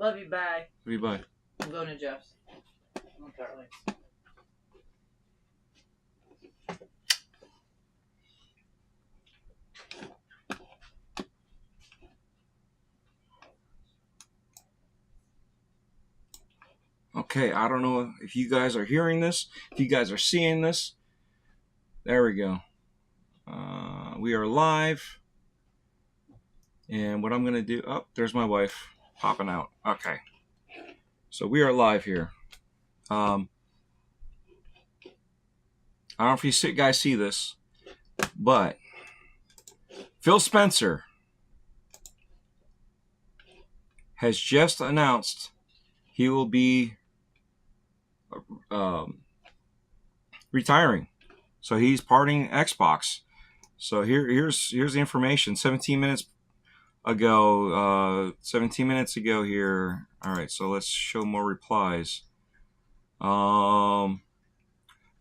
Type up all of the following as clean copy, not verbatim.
Love you, bye. Love you, bye. I'm going to Jeff's. I'm darling. Okay, I don't know if you guys are hearing this, if you guys are seeing this. There we go. We are live. And what I'm going to do... Oh, there's my wife popping out. Okay. So we are live here. I don't know if you guys see this, but Phil Spencer has just announced he will be retiring. So he's parting Xbox. So here's the information. 17 minutes ago here. All right, so let's show more replies.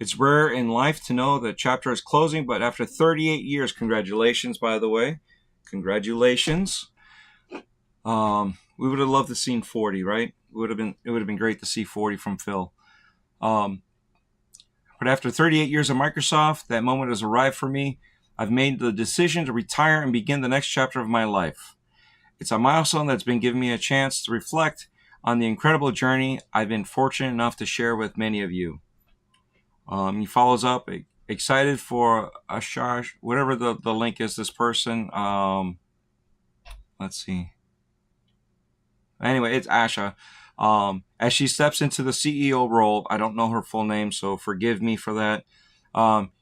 It's rare in life to know that chapter is closing, but after 38 years, congratulations, by the way. Congratulations. We would have loved to have seen 40, right? It would have been great to see 40 from Phil. But after 38 years of Microsoft, that moment has arrived for me. I've made the decision to retire and begin the next chapter of my life. It's a milestone that's been giving me a chance to reflect on the incredible journey I've been fortunate enough to share with many of you. He follows up, excited for Asha, whatever the link is, this person. Let's see. Anyway, it's Asha. As she steps into the CEO role, I don't know her full name, so forgive me for that.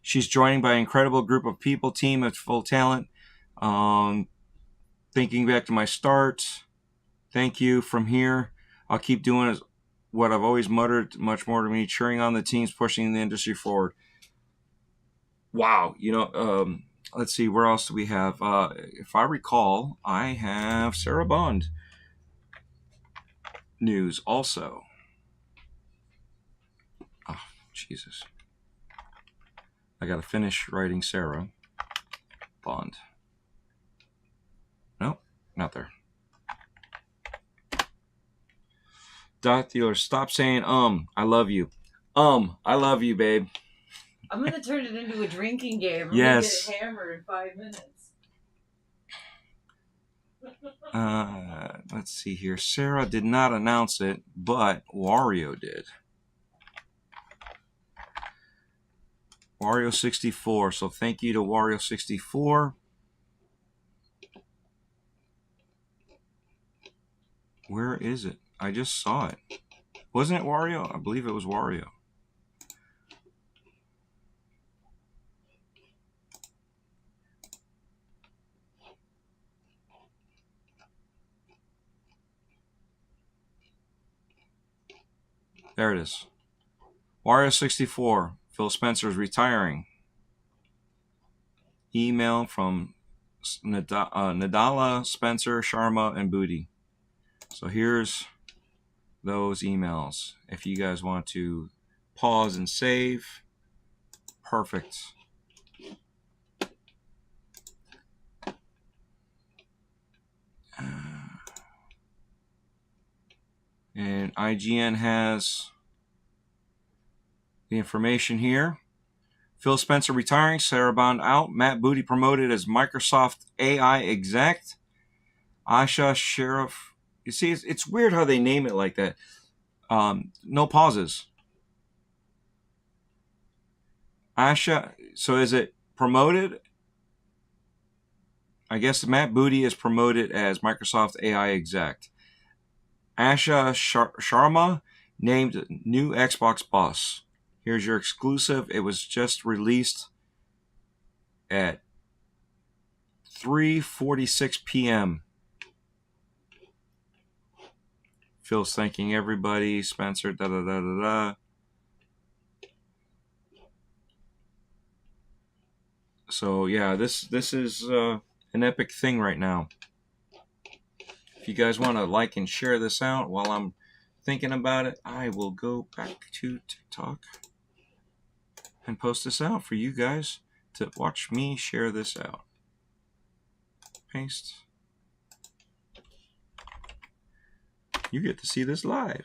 She's joined by an incredible group of people, team of full talent. Thinking back to my start, thank you. From here, I'll keep doing what I've always muttered, much more to me, cheering on the teams pushing the industry forward. Wow. Let's see, where else do we have? If I recall, I have Sarah Bond news also. Oh, Jesus. I got to finish writing Sarah Bond. Nope, not there. Dot dealer, stop saying I love you. I love you, babe. I'm going to turn it into a drinking game. I'm Yes. going to get hammered in 5 minutes. Let's see here. Sarah did not announce it, but Wario did. Wario64. So thank you to Wario64. Where is it? I just saw it. Wasn't it Wario? I believe it was Wario. There it is. Wario64. Phil Spencer is retiring. Email from Nadala, Spencer, Sharma, and Booty. So here's those emails. If you guys want to pause and save, perfect. And IGN has the information here. Phil Spencer retiring, Sarah Bond out, Matt Booty promoted as Microsoft AI exec, Asha Sheriff. You see, it's weird how they name it like that. No pauses. Asha, so is it promoted? I guess Matt Booty is promoted as Microsoft AI exec. Asha Sharma named new Xbox boss. Here's your exclusive. It was just released at 3:46 p.m. Phil's thanking everybody. Spencer, da-da-da-da-da. So, yeah, this is an epic thing right now. If you guys want to like and share this out while I'm thinking about it, I will go back to TikTok and post this out for you guys to watch me share this out. Paste. You get to see this live.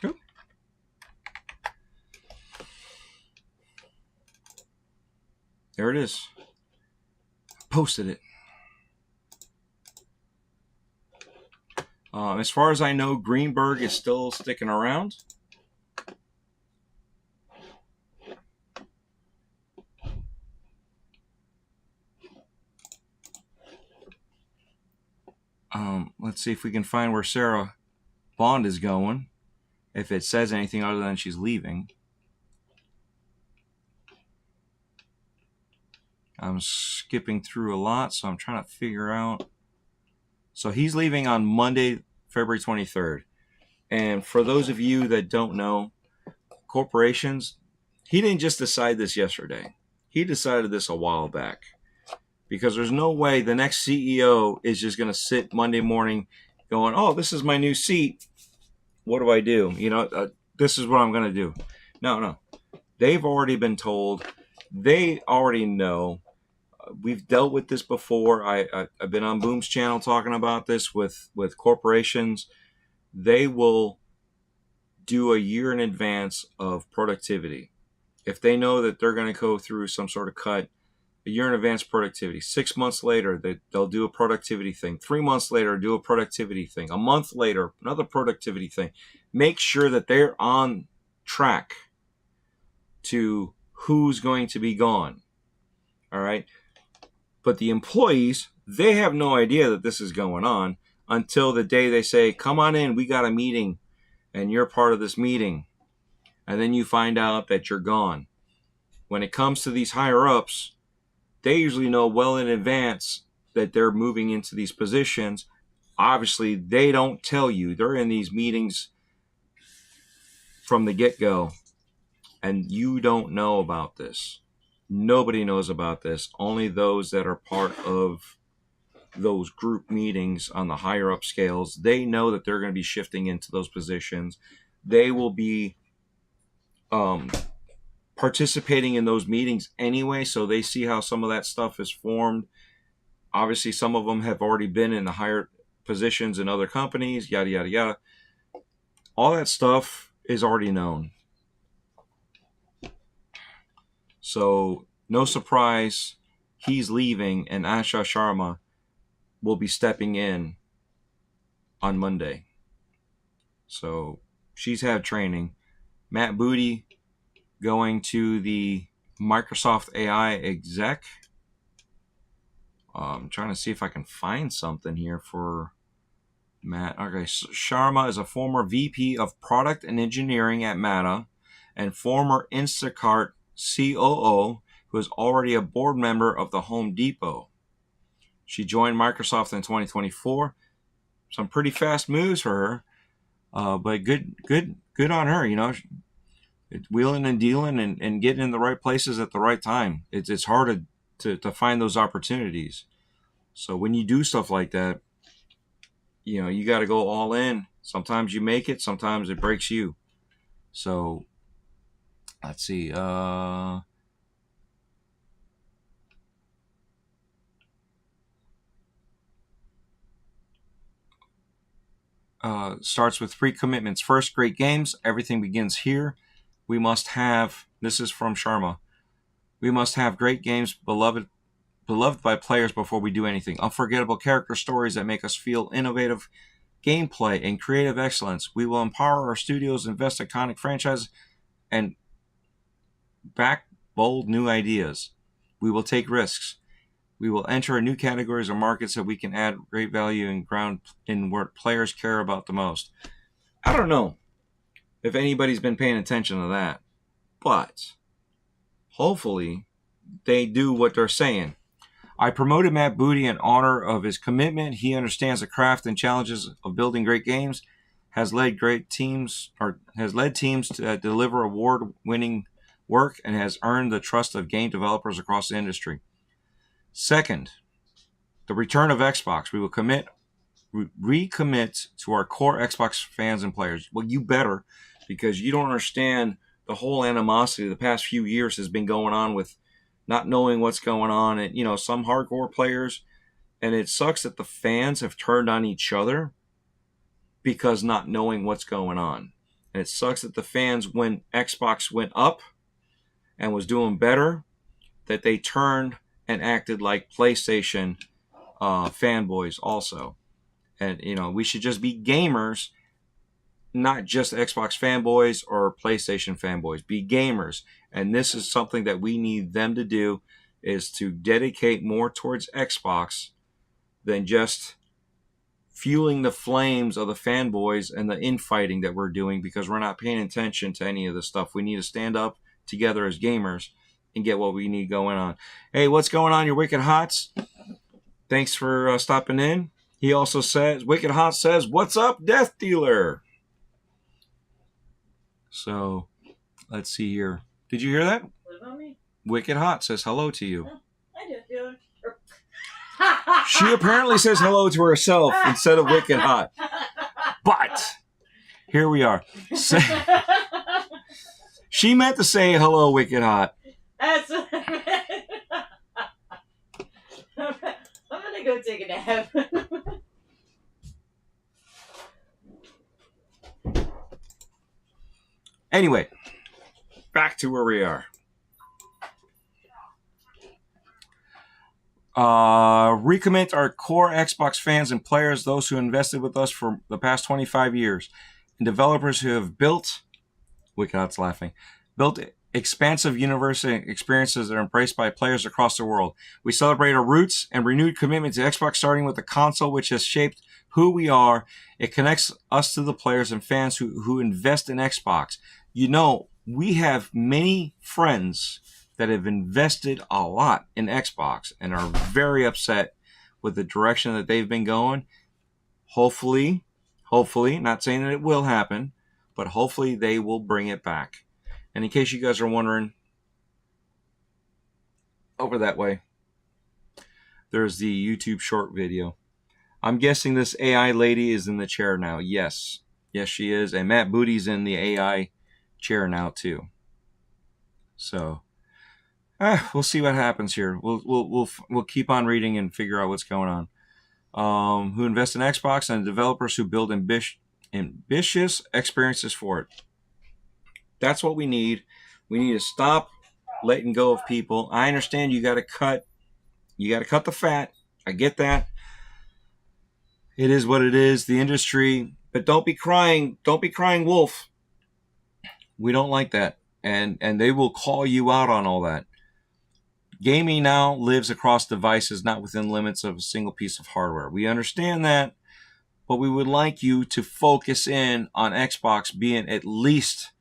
Oop. There it is. Posted it. As far as I know, Greenberg is still sticking around. Let's see if we can find where Sarah Bond is going, if it says anything other than she's leaving. I'm skipping through a lot, so I'm trying to figure out. So he's leaving on Monday, February 23rd. And for those of you that don't know, corporations, he didn't just decide this yesterday. He decided this a while back. Because there's no way the next CEO is just going to sit Monday morning going, oh, this is my new seat. What do I do? This is what I'm going to do. No. They've already been told. They already know. We've dealt with this before. I've been on Boom's channel talking about this with corporations. They will do a year in advance of productivity. If they know that they're going to go through some sort of cut, a year in advance productivity. 6 months later, they'll do a productivity thing. 3 months later, do a productivity thing. A month later, another productivity thing. Make sure that they're on track to who's going to be gone. All right? But the employees, they have no idea that this is going on until the day they say, come on in, we got a meeting, and you're part of this meeting. And then you find out that you're gone. When it comes to these higher-ups, they usually know well in advance that they're moving into these positions. Obviously, they don't tell you. They're in these meetings from the get-go, and you don't know about this. Nobody knows about this. Only those that are part of those group meetings on the higher-up scales, they know that they're going to be shifting into those positions. They will be participating in those meetings anyway, so they see how some of that stuff is formed. Obviously, some of them have already been in the higher positions in other companies, yada, yada, yada. All that stuff is already known. So, no surprise, he's leaving, and Asha Sharma will be stepping in on Monday. So, she's had training. Matt Booty going to the Microsoft AI exec. I'm trying to see if I can find something here for Matt. Okay, so Sharma is a former VP of Product and Engineering at Meta and former Instacart COO who is already a board member of the Home Depot. She joined Microsoft in 2024. Some pretty fast moves for her, but good on her. Wheeling and dealing and getting in the right places at the right time. It's hard to find those opportunities. So when you do stuff like that, you got to go all in. Sometimes you make it, sometimes it breaks you. So let's see. Starts with 3 commitments. First, great games. Everything begins here. We must have, this is from Sharma, we must have great games beloved by players before we do anything. Unforgettable character stories that make us feel, innovative gameplay and creative excellence. We will empower our studios, invest in iconic franchises, and back bold new ideas. We will take risks. We will enter new categories or markets that we can add great value and ground in what players care about the most. I don't know if anybody's been paying attention to that, but hopefully they do what they're saying. I promoted Matt Booty in honor of his commitment. He understands the craft and challenges of building great games, has led teams to deliver award-winning work, and has earned the trust of game developers across the industry. Second, the return of Xbox. We will commit recommit to our core Xbox fans and players. Well, you better, because you don't understand the whole animosity the past few years has been going on with not knowing what's going on, and some hardcore players, and it sucks that the fans have turned on each other because not knowing what's going on. And it sucks that the fans, when Xbox went up and was doing better, that they turned and acted like PlayStation fanboys also. And we should just be gamers, not just Xbox fanboys or PlayStation fanboys. Be gamers. And this is something that we need them to do, is to dedicate more towards Xbox than just fueling the flames of the fanboys and the infighting that we're doing, because we're not paying attention to any of this stuff. We need to stand up together as gamers and get what we need going on. Hey, what's going on, your Wicked Hots? Thanks for stopping in. He also says, Wicked Hot says, what's up, Death Dealer? So, let's see here. Did you hear that? What about me? Wicked Hot says hello to you. I Death Dealer. She apparently says hello to herself instead of Wicked Hot. But, here we are. She meant to say hello, Wicked Hot. That's what I meant. I'm gonna go take a nap. Anyway, back to where we are. Recommit our core Xbox fans and players, those who invested with us for the past 25 years, and developers who have built, Wicked Hot's laughing, built expansive universe experiences that are embraced by players across the world. We celebrate our roots and renewed commitment to Xbox, starting with the console, which has shaped who we are. It connects us to the players and fans who invest in Xbox. We have many friends that have invested a lot in Xbox and are very upset with the direction that they've been going. Hopefully, not saying that it will happen, but hopefully they will bring it back. And in case you guys are wondering, over that way, there's the YouTube short video. I'm guessing this AI lady is in the chair now. Yes, she is. And Matt Booty's in the AI chair now too. So, we'll see what happens here. We'll keep on reading and figure out what's going on. Who invest in Xbox and developers who build ambitious experiences for it. That's what we need. We need to stop letting go of people. I understand you got to cut the fat. I get that. It is what it is, the industry. But don't be crying wolf. We don't like that. And they will call you out on all that. Gaming now lives across devices, not within limits of a single piece of hardware. We understand that, but we would like you to focus in on Xbox being at least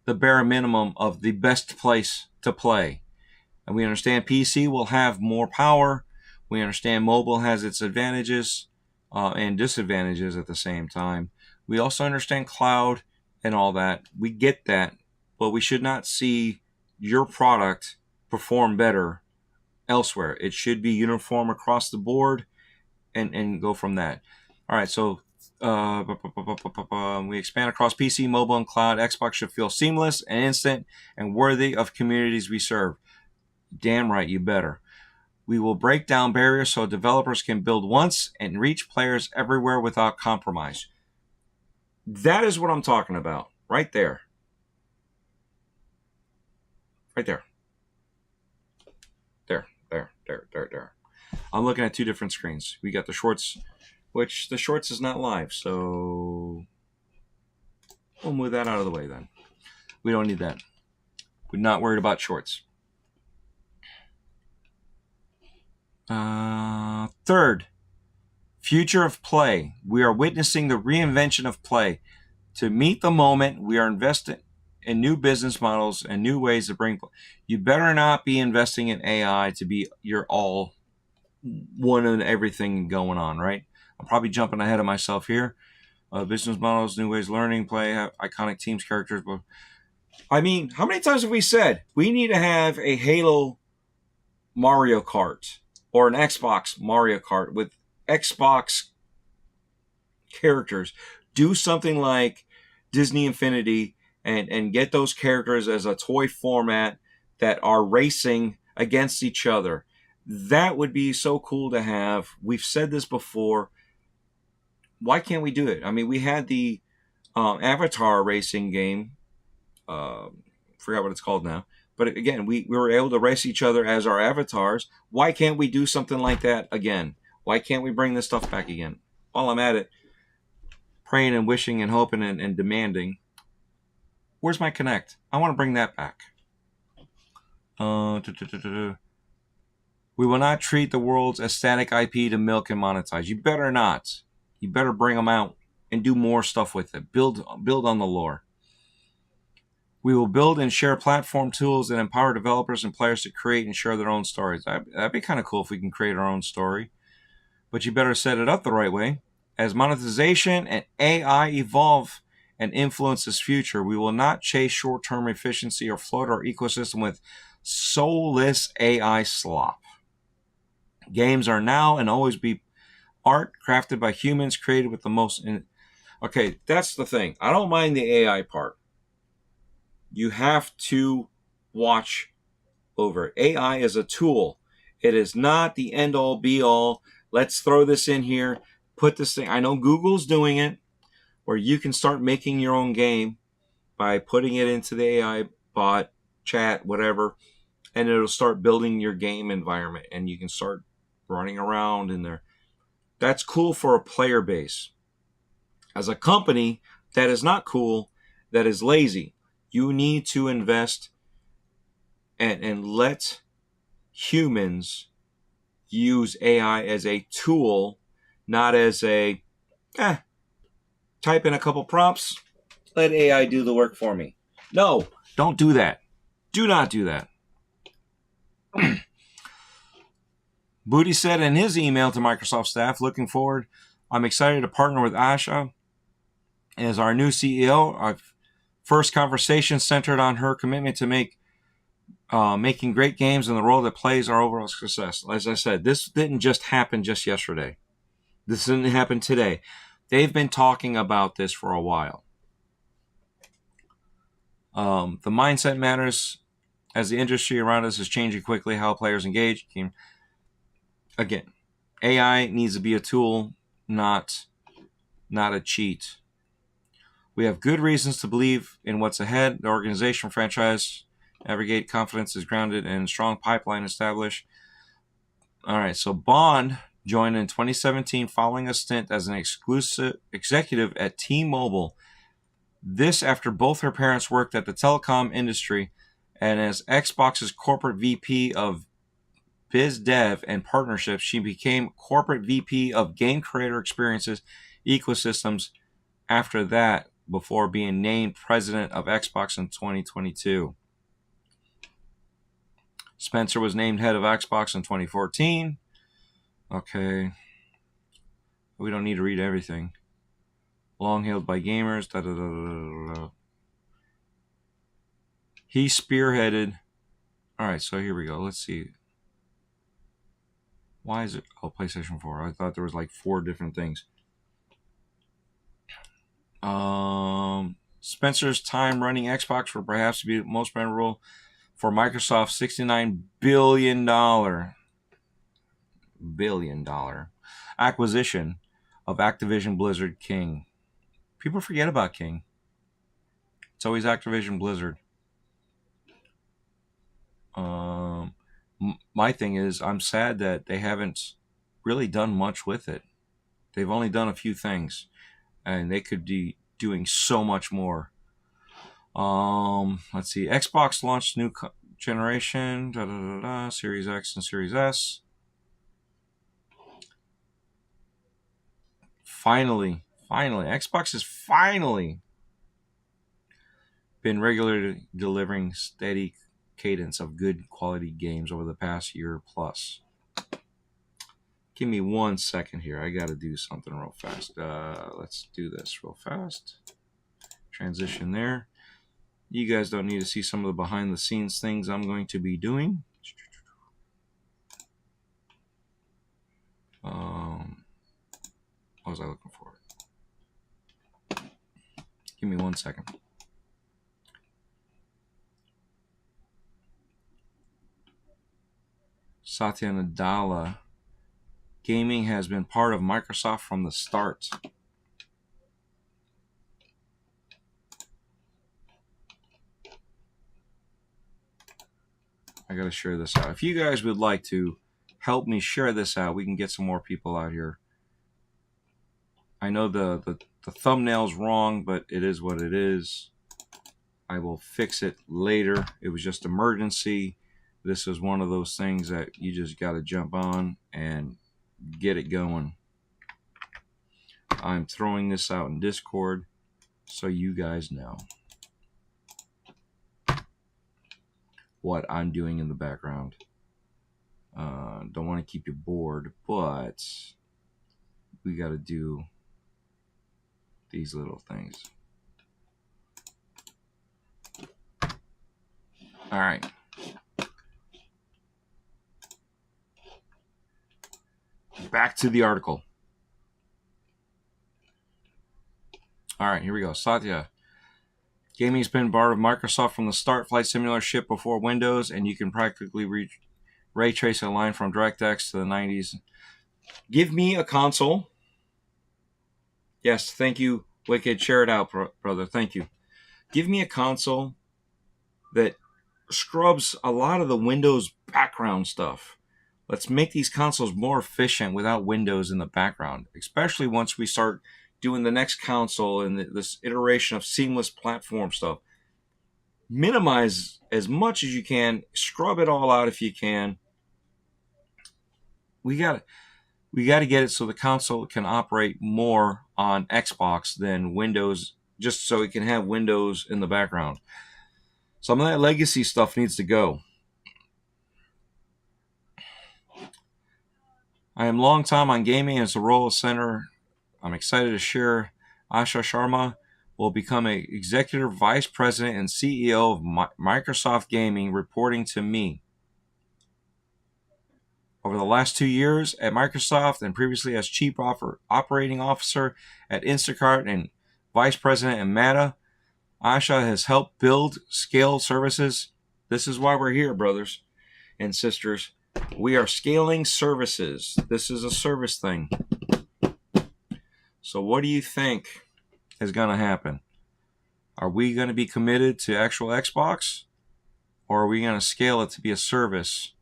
the bare minimum of the best place to play. And we understand PC will have more power. We understand mobile has its advantages and disadvantages at the same time. We also understand cloud and all that. We get that, but we should not see your product perform better elsewhere. It should be uniform across the board and go from that. All right, so we expand across PC, mobile, and cloud. Xbox should feel seamless and instant and worthy of communities we serve. Damn right, you better. We will break down barriers so developers can build once and reach players everywhere without compromise. That is what I'm talking about. Right there. Right there. There. I'm looking at two different screens. We got the shorts, which the shorts is not live, so we'll move that out of the way then. We don't need that. We're not worried about shorts. Third, future of play. We are witnessing the reinvention of play. To meet the moment, we are investing in new business models and new ways to bring play. You better not be investing in AI to be your all one and everything going on, right? I'm probably jumping ahead of myself here. Business models, new ways of learning, play, iconic teams, characters. But I mean, how many times have we said we need to have a Halo Mario Kart or an Xbox Mario Kart with Xbox characters. Do something like Disney Infinity and get those characters as a toy format that are racing against each other. That would be so cool to have. We've said this before. Why can't we do it? I mean, we had the Avatar racing game. Forgot what it's called now. But again, we were able to race each other as our avatars. Why can't we do something like that again? Why can't we bring this stuff back again? While I'm at it, praying and wishing and hoping and demanding. Where's my Connect? I want to bring that back. We will not treat the world's aesthetic IP to milk and monetize. You better not. You better bring them out and do more stuff with it. Build on the lore. We will build and share platform tools that empower developers and players to create and share their own stories. That'd be kind of cool if we can create our own story. But you better set it up the right way. As monetization and AI evolve and influence this future, we will not chase short-term efficiency or float our ecosystem with soulless AI slop. Games are now and always be art crafted by humans, created with the most... Okay, that's the thing. I don't mind the AI part. You have to watch over it. AI is a tool. It is not the end-all, be-all. Let's throw this in here. Put this thing. I know Google's doing it, where you can start making your own game by putting it into the AI bot, chat, whatever, and it'll start building your game environment, and you can start running around in there. That's cool for a player base. As a company, that is not cool. That is lazy. You need to invest and let humans use AI as a tool, not as a, type in a couple prompts, let AI do the work for me. No, don't do that. Do not do that. Booty said in his email to Microsoft staff, looking forward, I'm excited to partner with Asha as our new CEO. Our first conversation centered on her commitment to making great games and the role that plays our overall success. As I said, this didn't just happen just yesterday. This didn't happen today. They've been talking about this for a while. The mindset matters as the industry around us is changing quickly, how players engage. Again, AI needs to be a tool, not a cheat. We have good reasons to believe in what's ahead. The organization franchise navigate confidence is grounded and strong pipeline established. All right, so Bond joined in 2017 following a stint as an exclusive executive at T-Mobile. This after both her parents worked at the telecom industry, and as Xbox's corporate VP of Biz Dev and Partnerships, she became corporate VP of Game Creator Experiences Ecosystems after that, before being named president of Xbox in 2022. Spencer was named head of Xbox in 2014. Okay. We don't need to read everything. Long hailed by gamers. Da, da, da, da, da, da. He spearheaded. All right, so here we go. Let's see. Why is it? Oh, PlayStation 4. I thought there was like 4 different things. Spencer's time running Xbox will perhaps be most memorable for Microsoft's $69 billion acquisition of Activision Blizzard King. People forget about King. It's always Activision Blizzard. My thing is, I'm sad that they haven't really done much with it. They've only done a few things, and they could be doing so much more. Let's see. Xbox launched new generation, Series X and Series S. Finally, Xbox has finally been regularly delivering steady cadence of good quality games over the past year plus. Give me 1 second here. I got to do something real fast. Let's do this real fast. Transition there. You guys don't need to see some of the behind the scenes things I'm going to be doing. What was I looking for? Give me 1 second. Satya Nadella. Gaming has been part of Microsoft from the start. I got to share this out. If you guys would like to help me share this out, we can get some more people out here. I know the thumbnail's wrong, but it is what it is. I will fix it later. It was just emergency. This is one of those things that you just got to jump on and get it going. I'm throwing this out in Discord so you guys know what I'm doing in the background. Don't want to keep you bored, but we got to do these little things. All right. Back to the article. All right, here we go. Satya. Gaming's been part of Microsoft from the start. Flight Simulator shipped before Windows, and you can practically ray trace a line from DirectX to the 90s. Give me a console. Yes, thank you, Wicked. Share it out, brother. Thank you. Give me a console that scrubs a lot of the Windows background stuff. Let's make these consoles more efficient without Windows in the background, especially once we start doing the next console and this iteration of seamless platform stuff. Minimize as much as you can. Scrub it all out if you can. We got to get it so the console can operate more on Xbox than Windows, just so it can have Windows in the background. Some of that legacy stuff needs to go. I am long time on gaming as a role center. I'm excited to share Asha Sharma will become an executive vice president and CEO of Microsoft Gaming, reporting to me. Over the last 2 years at Microsoft and previously as chief operating officer at Instacart and vice president at Meta, Asha has helped build, scale services. This is why we're here, brothers and sisters. We are scaling services. This is a service thing. So what do you think is going to happen? Are we going to be committed to actual Xbox, or are we going to scale it to be a service?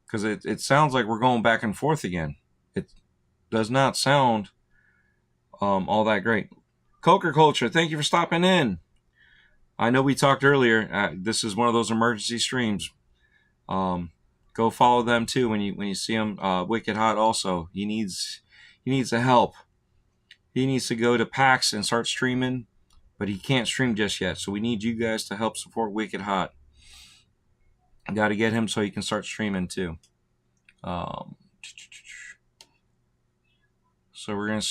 Because it sounds like we're going back and forth again. It does not sound all that great. Coker Culture, thank you for stopping in. I know we talked earlier. This is one of those emergency streams. Go follow them too when you see them. Wicked Hot also. He needs the help. He needs to go to PAX and start streaming, but he can't stream just yet. So we need you guys to help support Wicked Hot. Got to get him so he can start streaming too. So we're going to...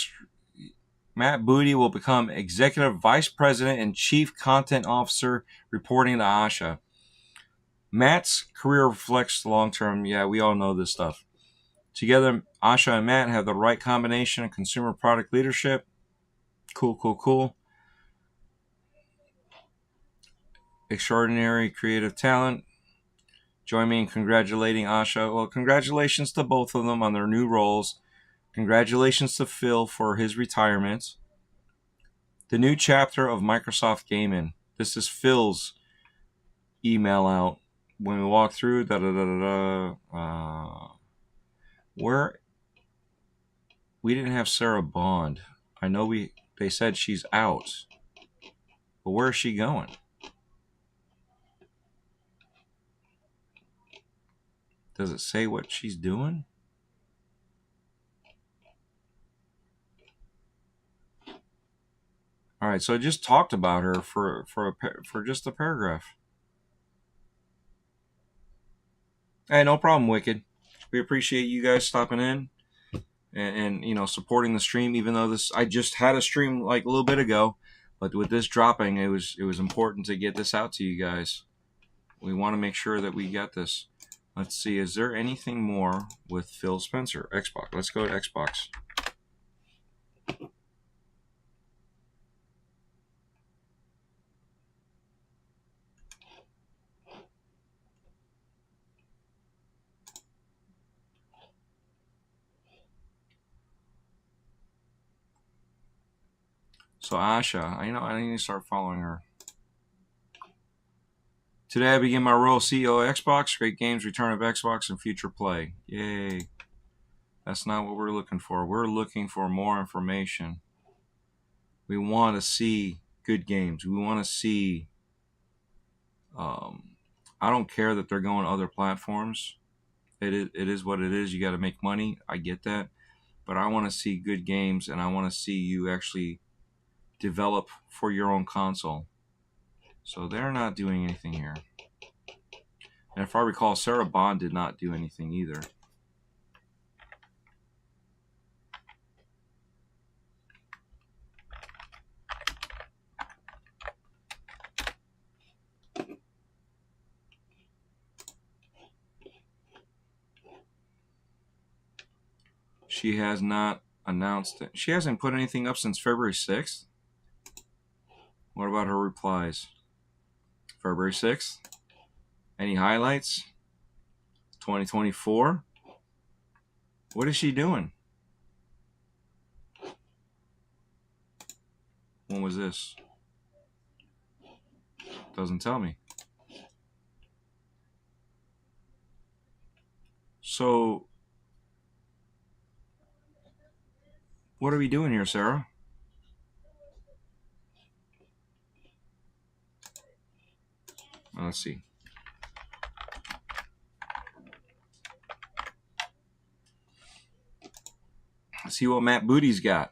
Matt Booty will become Executive Vice President and Chief Content Officer, reporting to Asha. Matt's career reflects the long term. Yeah, we all know this stuff. Together, Asha and Matt have the right combination of consumer product leadership. Cool. Extraordinary creative talent. Join me in congratulating Asha. Well, congratulations to both of them on their new roles. Congratulations to Phil for his retirement. The new chapter of Microsoft Gaming. This is Phil's email out. When we walk through, where we didn't have Sarah Bond. I know they said she's out, but where is she going? Does it say what she's doing? All right, so I just talked about her for just a paragraph. Hey, no problem, Wicked. We appreciate you guys stopping in and supporting the stream. Even though I just had a stream like a little bit ago, but with this dropping, it was important to get this out to you guys. We want to make sure that we get this. Let's see, is there anything more with Phil Spencer? Xbox. Let's go to Xbox. So Asha, I need to start following her. Today I begin my role as CEO of Xbox. Great games, return of Xbox, and future play. Yay. That's not what we're looking for. We're looking for more information. We want to see good games. We want to see... I don't care that they're going to other platforms. It is what it is. You got to make money. I get that. But I want to see good games, and I want to see you actually develop for your own console. So they're not doing anything here. And if I recall, Sarah Bond did not do anything either. She has not announced it. She hasn't put anything up since February 6th. What about her replies? February 6th? Any highlights? 2024? What is she doing? When was this? Doesn't tell me. So, what are we doing here, Sarah? Let's see. Let's see what Matt Booty's got.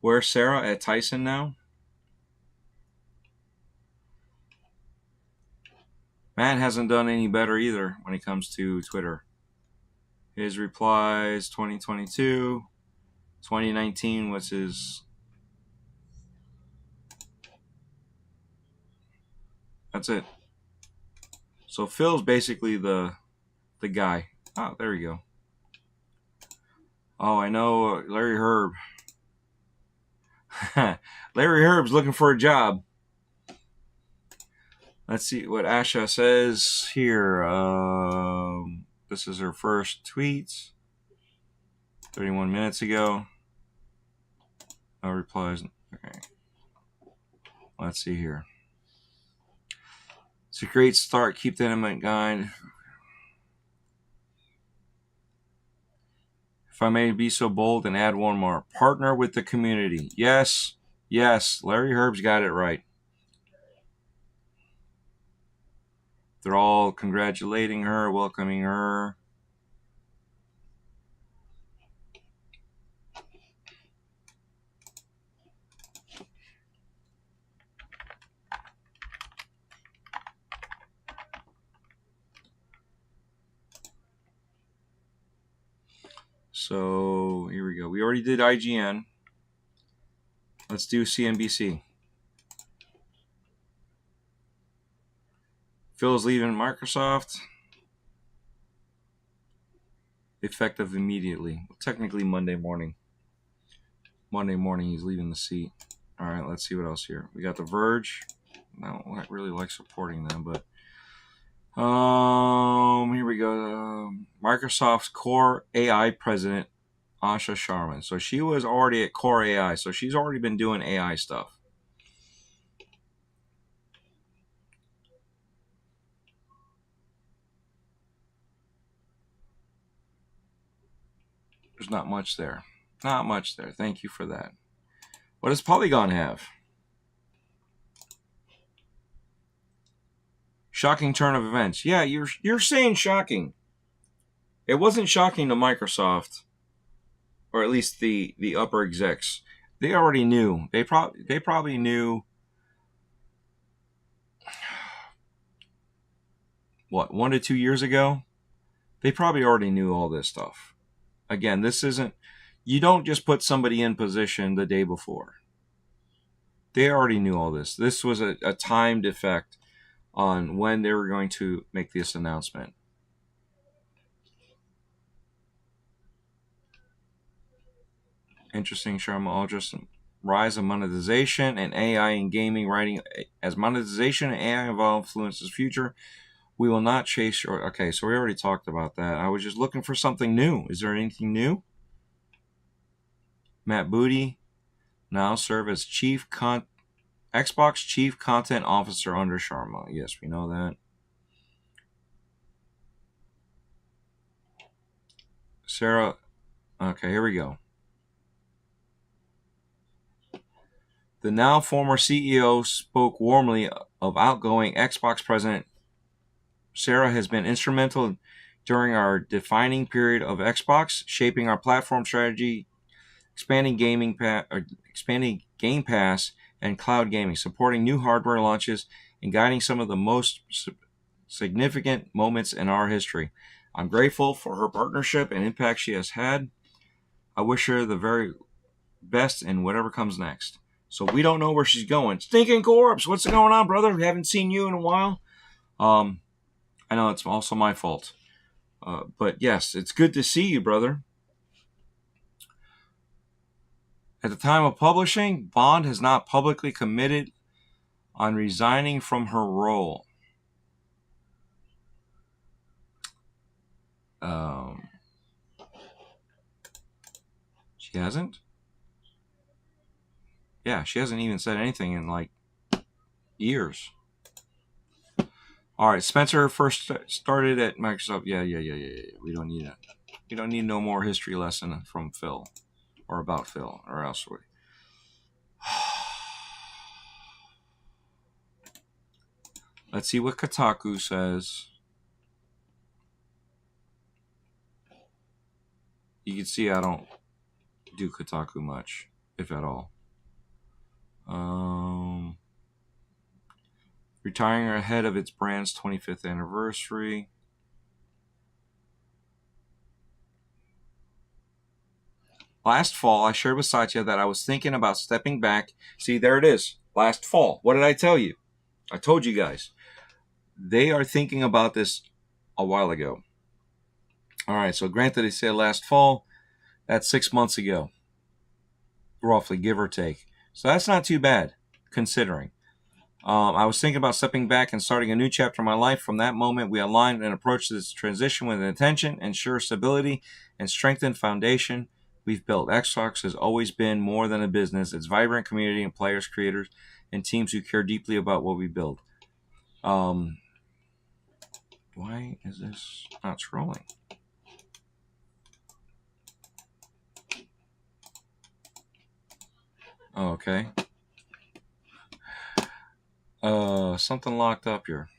Where's Sarah? At Tyson now? Matt hasn't done any better either when it comes to Twitter. His replies, 2022, 2019 was his... That's it. So Phil's basically the guy. Oh, there you go. Oh, I know Larry Herb. Larry Herb's looking for a job. Let's see what Asha says here. This is her first tweet. 31 minutes ago. No replies. Okay. Let's see here. It's a great start. Keep that in mind. If I may be so bold and add one more. Partner with the community. Yes. Yes. Larry Herb's got it right. They're all congratulating her, welcoming her. So here we go. We already did IGN. Let's do CNBC. Phil's leaving Microsoft. Effective immediately. Well, technically Monday morning. Monday morning he's leaving the seat. All right, let's see what else here. We got The Verge. I don't really like supporting them, but here we go. Microsoft's Core AI president, Asha Sharma. So she was already at Core AI, so she's already been doing AI stuff. There's not much there. Not much there. Thank you for that. What does Polygon have? Shocking turn of events. Yeah, you're saying shocking. It wasn't shocking to Microsoft, or at least the upper execs. They already knew. They probably knew. What, 1 to 2 years ago? They probably already knew all this stuff. Again, this isn't. You don't just put somebody in position the day before. They already knew all this. This was a timed effect on when they were going to make this announcement. Interesting, Sharma Aldrich. Rise of monetization and AI in gaming writing. As monetization and AI influences future, We will not chase your... Okay, so we already talked about that. I was just looking for something new. Is there anything new? Matt Booty now serve as Xbox Chief Content Officer under Sharma. Yes, we know that. Sarah... Okay, here we go. The now former CEO spoke warmly of outgoing Xbox president. Sarah has been instrumental during our defining period of Xbox, shaping our platform strategy, expanding Game Pass and cloud gaming, supporting new hardware launches, and guiding some of the most significant moments in our history. I'm grateful for her partnership and impact she has had. I wish her the very best in whatever comes next. So we don't know where she's going. Stinking Corpse, what's going on, brother? We haven't seen you in a while. I know it's also my fault. But yes, it's good to see you, brother. At the time of publishing, Bond has not publicly committed on resigning from her role. She hasn't? Yeah, she hasn't even said anything in like years. All right, Spencer first started at Microsoft. Yeah. We don't need it. We don't need no more history lesson from Phil or about Phil, or else we... Let's see what Kotaku says. You can see I don't do Kotaku much, if at all. Retiring ahead of its brand's 25th anniversary. Last fall, I shared with Satya that I was thinking about stepping back. See, there it is. Last fall. What did I tell you? I told you guys. They are thinking about this a while ago. All right, so granted, they said last fall. That's 6 months ago. Roughly, give or take. So that's not too bad, considering. I was thinking about stepping back and starting a new chapter in my life. From that moment, we aligned and approached this transition with intention, ensure stability, and strengthened foundation we've built. Xbox has always been more than a business. It's vibrant community and players, creators, and teams who care deeply about what we build. Why is this not scrolling? Oh, okay. Something locked up here.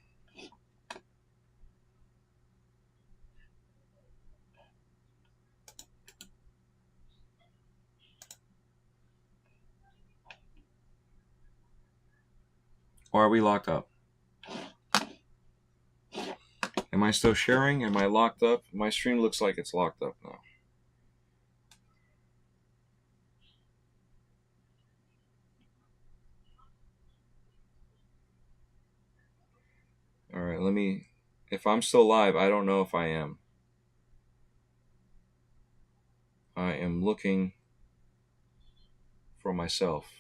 Or are we locked up? Am I still sharing? Am I locked up? My stream looks like it's locked up now. All right, let me... If I'm still live, I don't know if I am. I am looking for myself.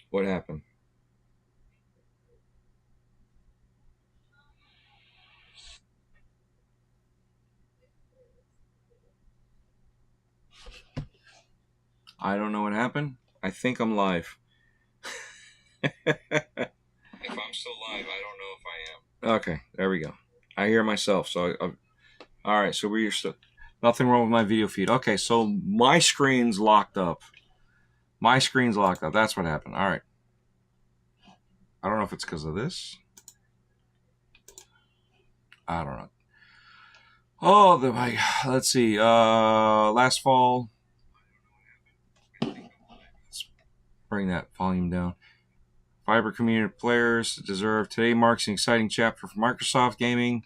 What happened? I don't know what happened. I think I'm live. If I'm still live, I don't know if I am. Okay, there we go. I hear myself. So, all right. So we're still... Nothing wrong with my video feed. Okay, so my screen's locked up. My screen's locked up. That's what happened. All right. I don't know if it's because of this. I don't know. Oh, let's see. Last fall. Let's bring that volume down. Fiber community players deserve. Today marks an exciting chapter for Microsoft Gaming.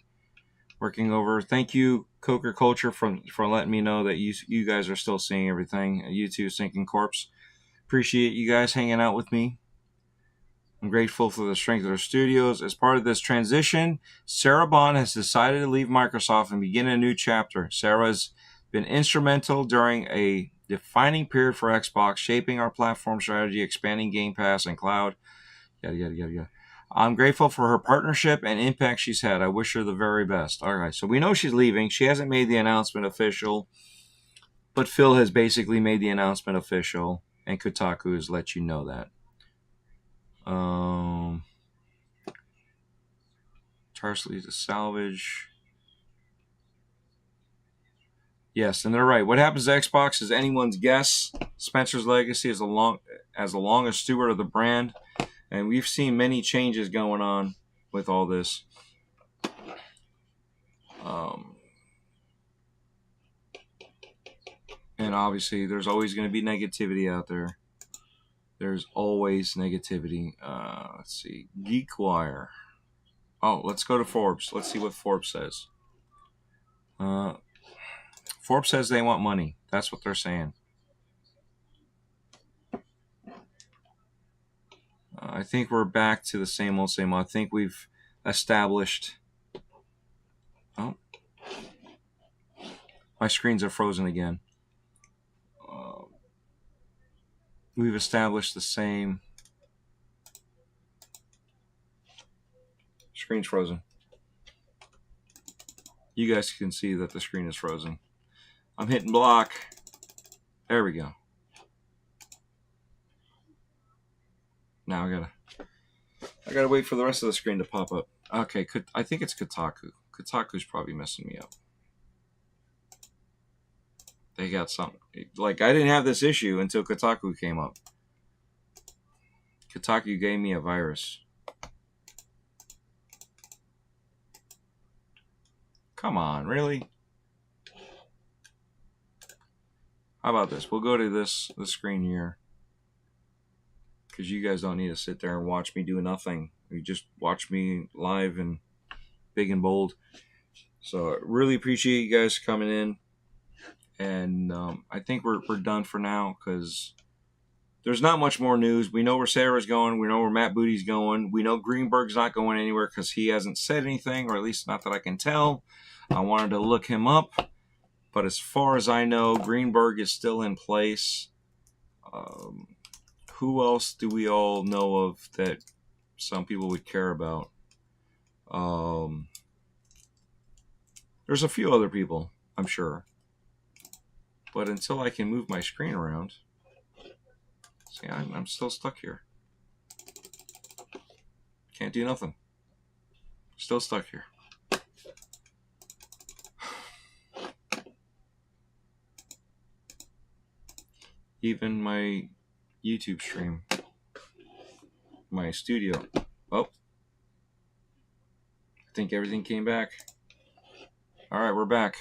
Working over. Thank you, Coker Culture, for letting me know that you guys are still seeing everything. You too, Sinking Corpse. Appreciate you guys hanging out with me. I'm grateful for the strength of our studios. As part of this transition, Sarah Bond has decided to leave Microsoft and begin a new chapter. Sarah's been instrumental during a defining period for Xbox, shaping our platform strategy, expanding Game Pass and cloud. Yada, yada, yada, yada. I'm grateful for her partnership and impact she's had. I wish her the very best. All right, so we know she's leaving. She hasn't made the announcement official, but Phil has basically made the announcement official, and Kotaku has let you know that. Tarsley to salvage. Yes, and they're right. What happens to Xbox is anyone's guess. Spencer's legacy is as the longest steward of the brand, and we've seen many changes going on with all this. And obviously, there's always going to be negativity out there. There's always negativity. Let's see. GeekWire. Oh, let's go to Forbes. Let's see what Forbes says. Forbes says they want money. That's what they're saying. I think we're back to the same old, same old. I think we've established... Oh. My screens are frozen again. We've established the same... Screen's frozen. You guys can see that the screen is frozen. I'm hitting block. There we go. Now I gotta wait for the rest of the screen to pop up. Okay, I think it's Kotaku. Kotaku's probably messing me up. They got something. Like, I didn't have this issue until Kotaku came up. Kotaku gave me a virus. Come on, really? How about this? We'll go to the screen here. Because you guys don't need to sit there and watch me do nothing. You just watch me live and big and bold. So I really appreciate you guys coming in. And I think we're done for now because there's not much more news. We know where Sarah's going. We know where Matt Booty's going. We know Greenberg's not going anywhere because he hasn't said anything, or at least not that I can tell. I wanted to look him up. But as far as I know, Greenberg is still in place. Who else do we all know of that some people would care about? There's a few other people, I'm sure. But until I can move my screen around, see, I'm still stuck here. Can't do nothing. Still stuck here. Even my YouTube stream, my studio. Oh, I think everything came back. All right, we're back.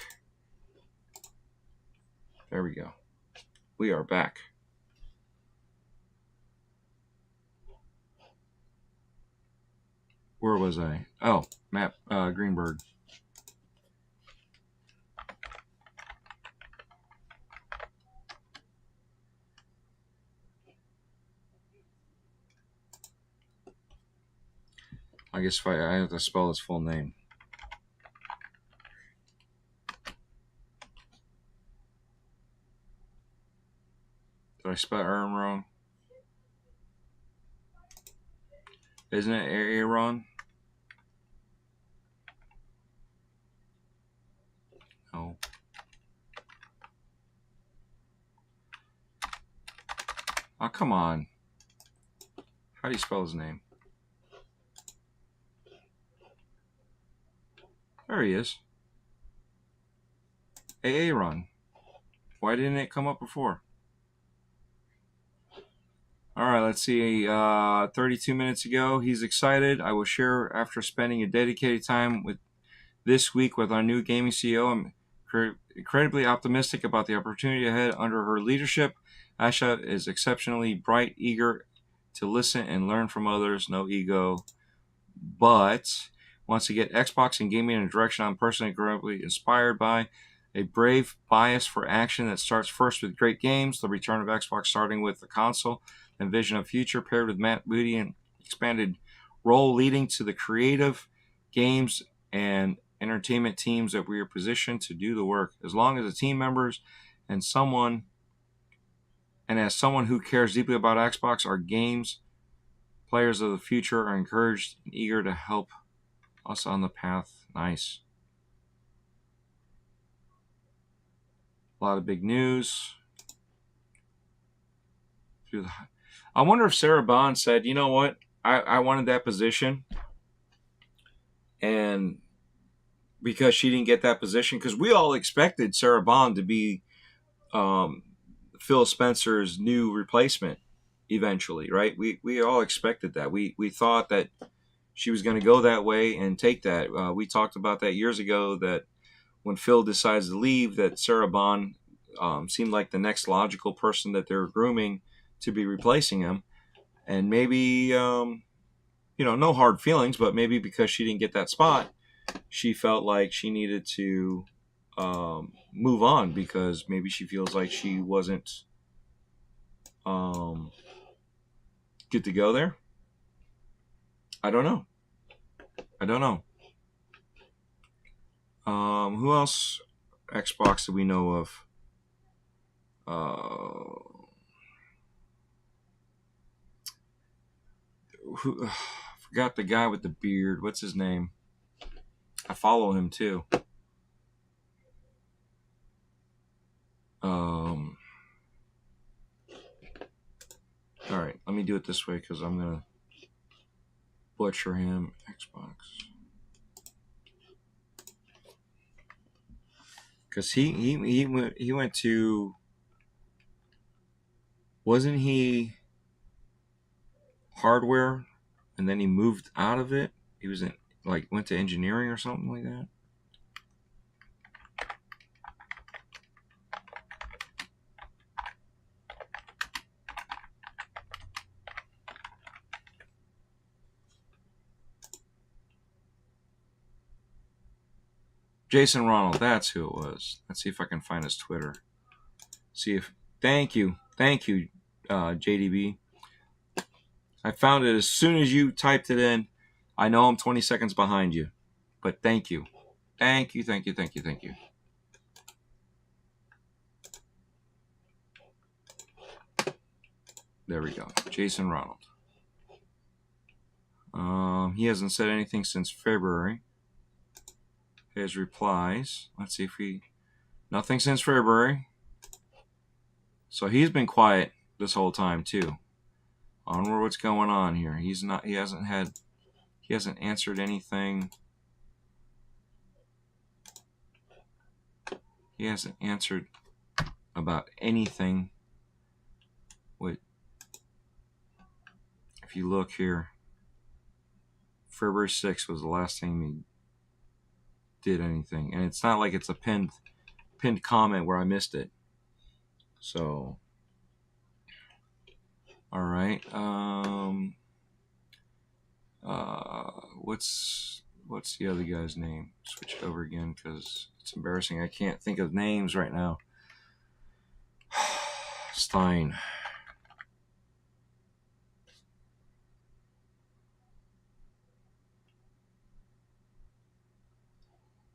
There we go. We are back. Where was I? Oh, Matt Greenberg. I guess if I have to spell his full name. Did I spell Aaron wrong? Isn't it Aaron? No. Oh, come on. How do you spell his name? There he is. Aaron. Why didn't it come up before? All right, let's see. 32 minutes ago, he's excited. I will share after spending a dedicated time with this week with our new gaming CEO. I'm incredibly optimistic about the opportunity ahead under her leadership. Asha is exceptionally bright, eager to listen and learn from others. No ego, but wants to get Xbox and gaming in a direction I'm personally incredibly inspired by. A brave bias for action that starts first with great games, the return of Xbox starting with the console, and vision of future paired with Matt Booty and expanded role leading to the creative games and entertainment teams that we are positioned to do the work. As long as the team members and as someone who cares deeply about Xbox, our games Players of the future are encouraged and eager to help us on the path. Nice. A lot of big news. I wonder if Sarah Bond said, you know what? I wanted that position. And because she didn't get that position, because we all expected Sarah Bond to be Phil Spencer's new replacement eventually, right? We all expected that. We thought that she was going to go that way and take that. We talked about that years ago, that when Phil decides to leave, that Sarah Bond seemed like the next logical person that they're grooming to be replacing him. And maybe, no hard feelings, but maybe because she didn't get that spot, she felt like she needed to move on, because maybe she feels like she wasn't good to go there. I don't know. Who else Xbox do we know of? Forgot the guy with the beard. What's his name? I follow him too. All right, let me do it this way because I'm gonna butcher him. Xbox. Because he went to, wasn't he hardware, and then he moved out of it? He was in, like, went to engineering or something like that. Jason Ronald, that's who it was. Let's see if I can find his Twitter. Thank you, JDB. I found it as soon as you typed it in. I know I'm 20 seconds behind you, but thank you. Thank you. There we go. Jason Ronald. He hasn't said anything since February. His replies. Let's see if nothing since February. So he's been quiet this whole time too. I wonder what's going on here. He hasn't answered anything. He hasn't answered about anything. If you look here, February 6th was the last time he did anything. And it's not like it's a pinned comment where I missed it. So, all right. What's the other guy's name? Switch it over again because it's embarrassing. I can't think of names right now. Stein.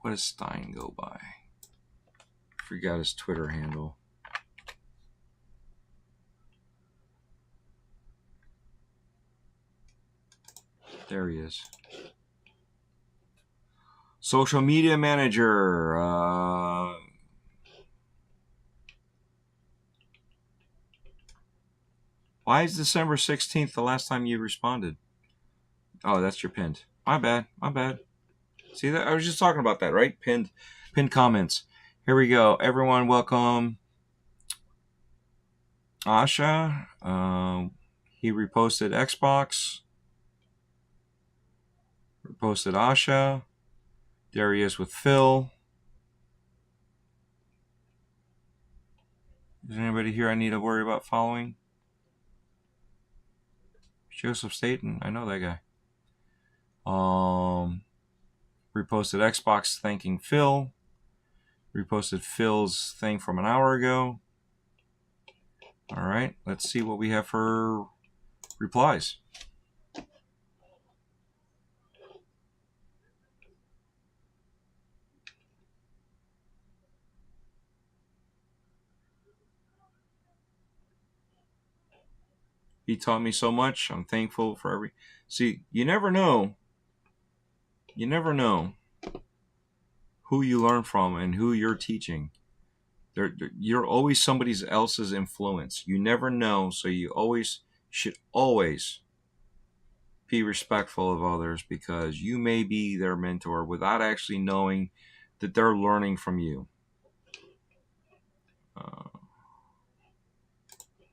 What does Stein go by? Forgot his Twitter handle. There he is. Social media manager. Why is December 16th the last time you responded? Oh, that's your pinned. My bad. See that? I was just talking about that, right? Pinned comments. Here we go. Everyone, welcome Asha. He reposted Xbox. Reposted Asha. There he is with Phil. Is there anybody here I need to worry about following? Joseph Staten. I know that guy. Reposted Xbox thanking Phil. Reposted Phil's thing from an hour ago. All right, let's see what we have for replies. He taught me so much. I'm thankful for every. See, you never know. You never know who you learn from and who you're teaching. You're always somebody else's influence. You never know, so you should always be respectful of others, because you may be their mentor without actually knowing that they're learning from you. Uh,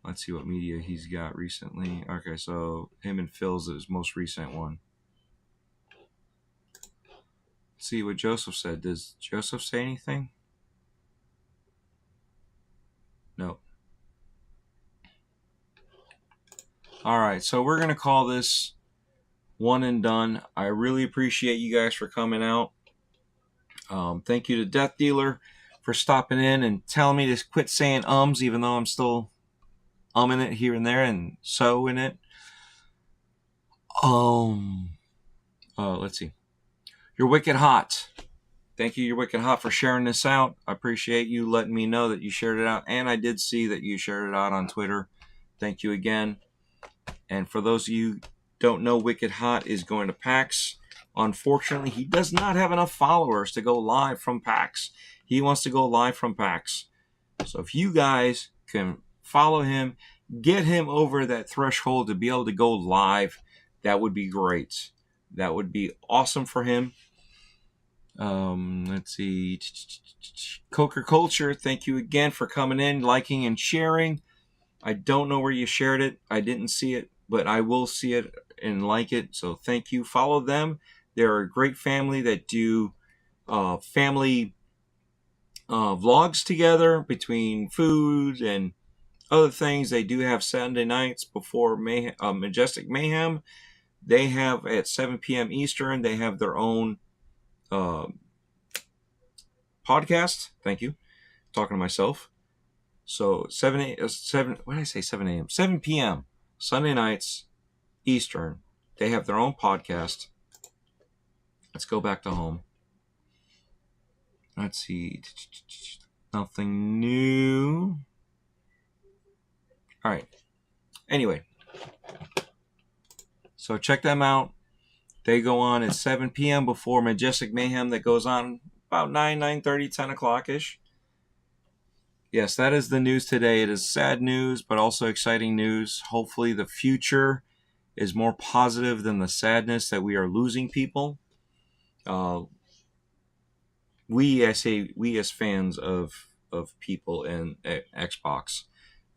let's see what media he's got recently. Okay, so him and Phil's his most recent one. Let's see what Joseph said. Does Joseph say anything? No. All right, so we're going to call this one and done. I really appreciate you guys for coming out. Thank you to Death Dealer for stopping in and telling me to quit saying ums, even though I'm still umming it here and there and so in it. Let's see. You're Wicked Hot. Thank you, You're Wicked Hot, for sharing this out. I appreciate you letting me know that you shared it out, and I did see that you shared it out on Twitter. Thank you again. And for those of you who don't know, Wicked Hot is going to PAX. Unfortunately, he does not have enough followers to go live from PAX. He wants to go live from PAX. So if you guys can follow him, get him over that threshold to be able to go live, that would be great. That would be awesome for him. Let's see. Coker Culture, thank you again for coming in, liking and sharing. I don't know where you shared it. I didn't see it, but I will see it and like it. So thank you. Follow them. They're a great family that do family vlogs together between food and other things. They do have Sunday nights before Majestic Mayhem. They have at 7 p.m. Eastern. They have their own podcast. Thank you. Talking to myself. So 7 p.m. Sunday nights Eastern. They have their own podcast. Let's go back to home. Let's see. Nothing new. All right. Anyway. So check them out. They go on at 7 p.m. before Majestic Mayhem, that goes on about 9:30, 10 o'clock-ish. Yes, that is the news today. It is sad news, but also exciting news. Hopefully the future is more positive than the sadness that we are losing people. We as fans of people in Xbox,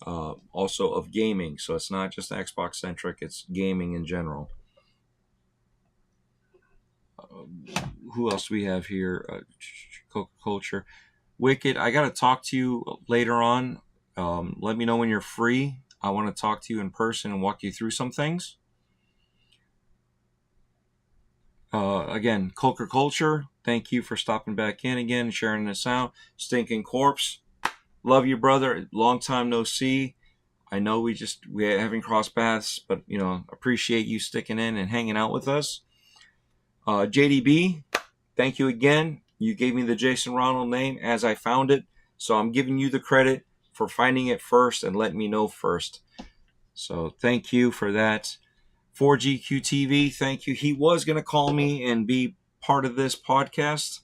also of gaming. So it's not just Xbox centric, it's gaming in general. Who else do we have here? Culture. Wicked, I got to talk to you later on. Let me know when you're free. I want to talk to you in person and walk you through some things. Again, Coker Culture, thank you for stopping back in again and sharing this out. Stinking Corpse, love you, brother. Long time no see. I know we haven't crossed paths, but appreciate you sticking in and hanging out with us. JDB, thank you again. You gave me the Jason Ronald name as I found it, so I'm giving you the credit for finding it first and letting me know first. So thank you for that. 4GQTV, thank you. He was going to call me and be part of this podcast,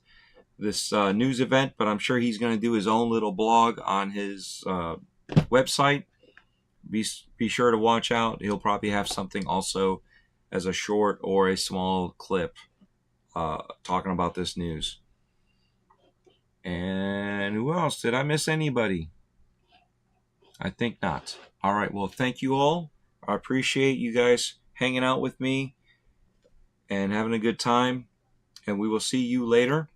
this news event, but I'm sure he's going to do his own little blog on his website. Be sure to watch out. He'll probably have something also as a short or a small clip talking about this news. And who else? Did I miss anybody? I think not. All right. Well, thank you all. I appreciate you guys hanging out with me and having a good time. And we will see you later.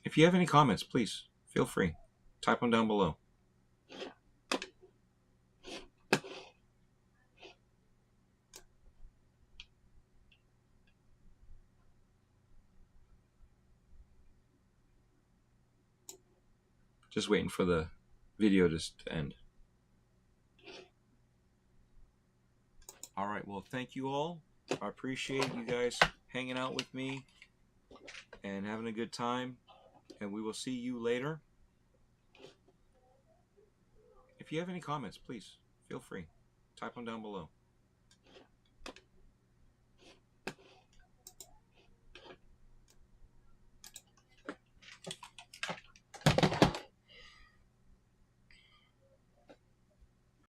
If you have any comments, please feel free. Type them down below. Just waiting for the video to end. All right. Well, thank you all. I appreciate you guys hanging out with me and having a good time. And we will see you later. If you have any comments, please feel free. Type them down below.